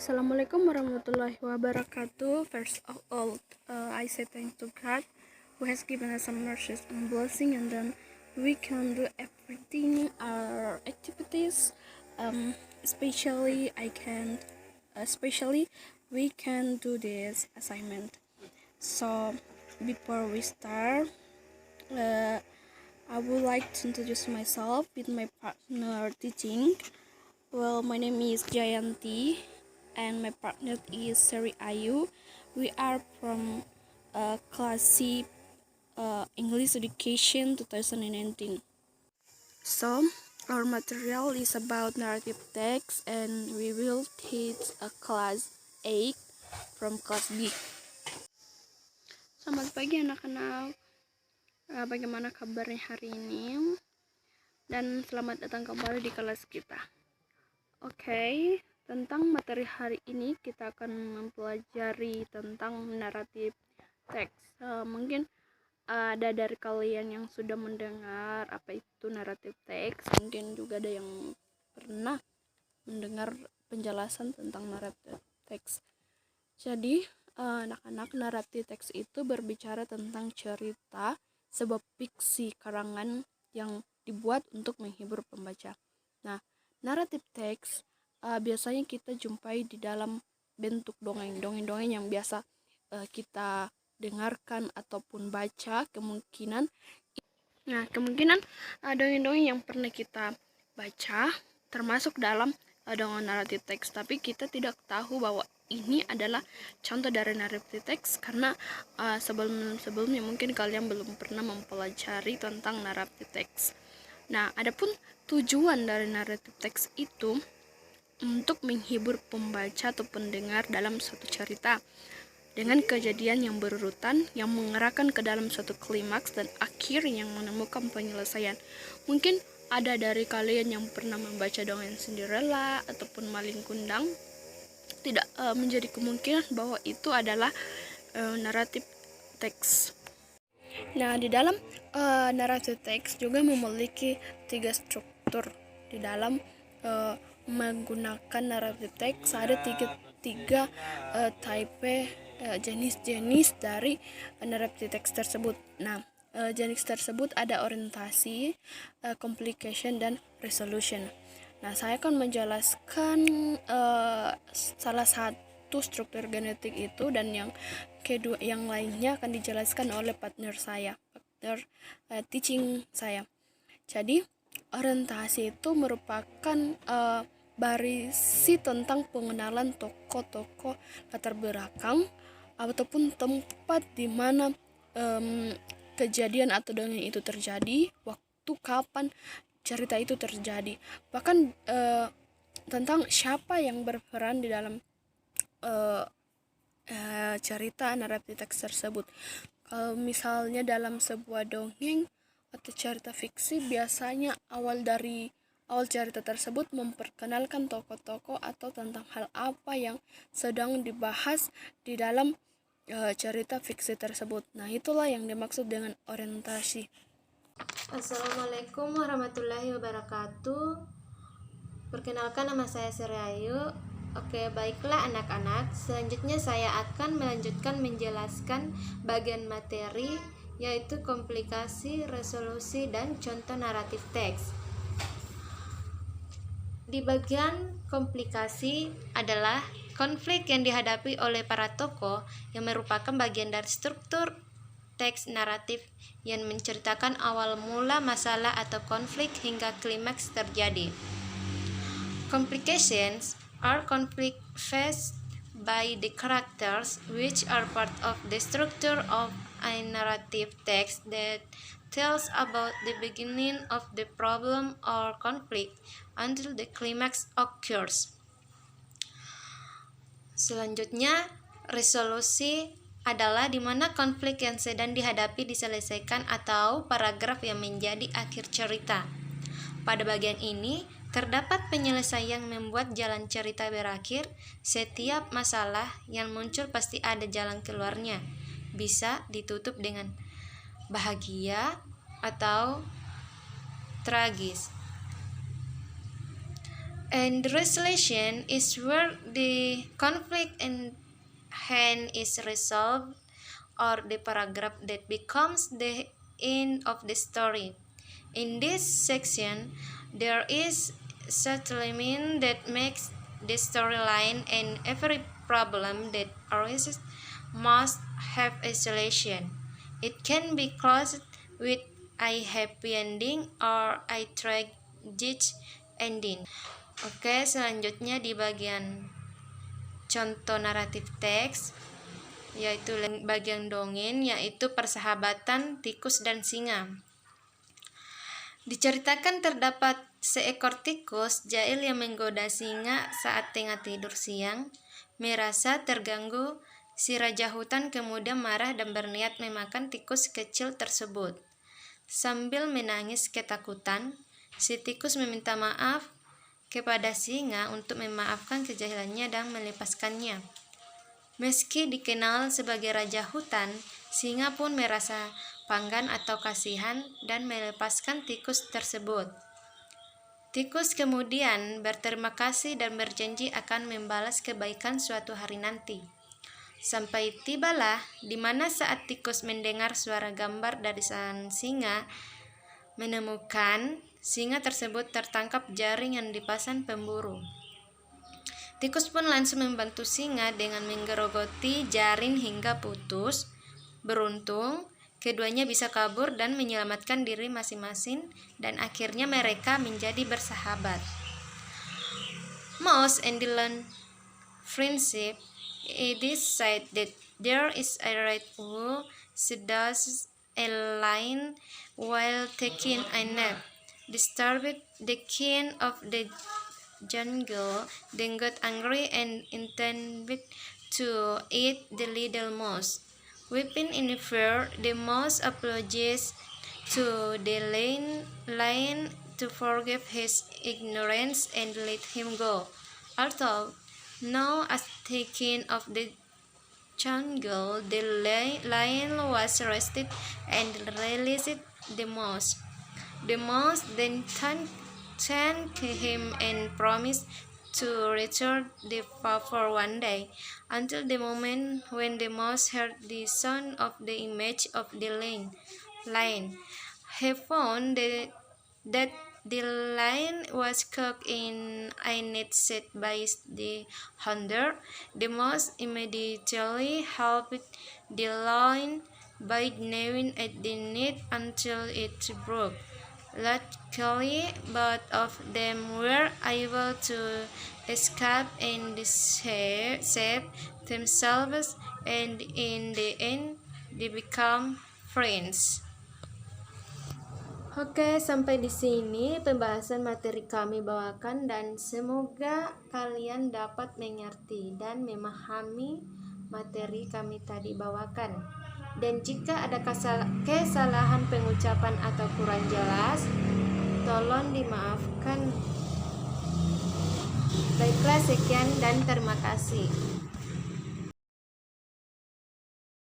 Assalamualaikum warahmatullahi wabarakatuh. First of all, I say thanks to God who has given us some mercy and blessing, and then we can do everything our activities. Especially especially we can do this assignment. So before we start, uh, I would like to introduce myself with my partner teaching. Well, my name is Jayanti and my partner is Seri Ayu. We are from class C, English Education 2019. So, our material is about narrative text and we will teach a class 8 from class B. Selamat pagi anak-anak. Bagaimana kabarnya hari ini? Dan selamat datang kembali di kelas kita. Oke, tentang materi hari ini kita akan mempelajari tentang naratif teks. Mungkin ada dari kalian yang sudah mendengar apa itu naratif teks, mungkin juga ada yang pernah mendengar penjelasan tentang naratif teks. Jadi, anak-anak, naratif teks itu berbicara tentang cerita, sebuah fiksi karangan yang dibuat untuk menghibur pembaca. Nah, naratif teks biasanya kita jumpai di dalam bentuk dongeng-dongeng yang biasa kita dengarkan ataupun baca. Kemungkinan dongeng-dongeng yang pernah kita baca termasuk dalam dongeng naratif teks, tapi kita tidak tahu bahwa ini adalah contoh dari naratif teks karena sebelumnya mungkin kalian belum pernah mempelajari tentang naratif teks. Nah, adapun tujuan dari naratif teks itu untuk menghibur pembaca atau pendengar dalam suatu cerita dengan kejadian yang berurutan yang mengarahkan ke dalam suatu klimaks dan akhir yang menemukan penyelesaian. Mungkin ada dari kalian yang pernah membaca dongeng Cinderella ataupun Malin Kundang, tidak menjadi kemungkinan bahwa itu adalah naratif teks. Nah, di dalam naratif teks juga memiliki 3 struktur. Di dalam menggunakan naratif teks ada tiga type jenis-jenis dari naratif teks tersebut. Nah, jenis tersebut ada orientasi, complication, dan resolution. Nah, saya akan menjelaskan salah satu struktur genetik itu, dan yang kedua, yang lainnya akan dijelaskan oleh partner teaching saya. Jadi, orientasi itu merupakan berisi tentang pengenalan tokoh-tokoh latar belakang ataupun tempat di mana kejadian atau dongeng itu terjadi, waktu kapan cerita itu terjadi, bahkan tentang siapa yang berperan di dalam cerita naratif teks tersebut. Kalau misalnya dalam sebuah dongeng atau cerita fiksi, biasanya awal cerita tersebut memperkenalkan tokoh-tokoh atau tentang hal apa yang sedang dibahas di dalam cerita fiksi tersebut. Nah, itulah yang dimaksud dengan orientasi. Assalamualaikum warahmatullahi wabarakatuh. Perkenalkan, nama saya Seri Ayu. Oke, baiklah anak-anak, selanjutnya saya akan melanjutkan menjelaskan bagian materi, yaitu komplikasi, resolusi, dan contoh naratif teks. Di bagian komplikasi adalah konflik yang dihadapi oleh para tokoh yang merupakan bagian dari struktur teks naratif yang menceritakan awal mula masalah atau konflik hingga klimaks terjadi. Complications are conflict faced by the characters which are part of the structure of a narrative text that tells about the beginning of the problem or conflict until the climax occurs. Selanjutnya, resolusi adalah di mana konflik yang sedang dihadapi diselesaikan atau paragraf yang menjadi akhir cerita. Pada bagian ini, terdapat penyelesaian membuat jalan cerita berakhir. Setiap masalah yang muncul pasti ada jalan keluarnya. Bisa ditutup dengan bahagia atau tragis. And resolution is where the conflict in hand is resolved, or the paragraph that becomes the end of the story. In this section, there is settlement that makes the storyline, and every problem that arises must have a solution. It can be closed with a happy ending or a tragic ending. Oke, selanjutnya di bagian contoh naratif teks, yaitu bagian dongeng, yaitu persahabatan tikus dan singa. Diceritakan terdapat seekor tikus jahil yang menggoda singa saat tengah tidur siang. Merasa terganggu, si raja hutan kemudian marah dan berniat memakan tikus kecil tersebut. Sambil menangis ketakutan, si tikus meminta maaf kepada singa untuk memaafkan kejahilannya dan melepaskannya. Meski dikenal sebagai raja hutan, singa pun merasa panggan atau kasihan dan melepaskan tikus tersebut. Tikus kemudian berterima kasih dan berjanji akan membalas kebaikan suatu hari nanti. Sampai tibalah di mana saat tikus mendengar suara gambar dari sang singa, menemukan singa tersebut tertangkap jaring yang dipasang pemburu. Tikus pun langsung membantu singa dengan menggerogoti jaring hingga putus. Beruntung, keduanya bisa kabur dan menyelamatkan diri masing-masing, dan akhirnya mereka menjadi bersahabat. Mouse and Dylan friendship. It is said that there is a red who seduces a lion while taking a nap. Disturbed, the king of the jungle then got angry and intended to eat the little mouse. Weeping in fear, the mouse apologized to the lion to forgive his ignorance and let him go. Although now as the king of the jungle, the lion was arrested and released the mouse. The mouse then thanked him and promised to return the favor one day, until the moment when the mouse heard the sound of the image of the lion. He found that the lion was cooked in a net set by the hunter. The mouse immediately helped the lion by gnawing at the net until it broke. Luckily, both of them were able to escape and save themselves, and in the end, they become friends. Oke, sampai di sini pembahasan materi kami bawakan, dan semoga kalian dapat mengerti dan memahami materi kami tadi bawakan. Dan jika ada kesalahan pengucapan atau kurang jelas, tolong dimaafkan. Baiklah, sekian dan terima kasih.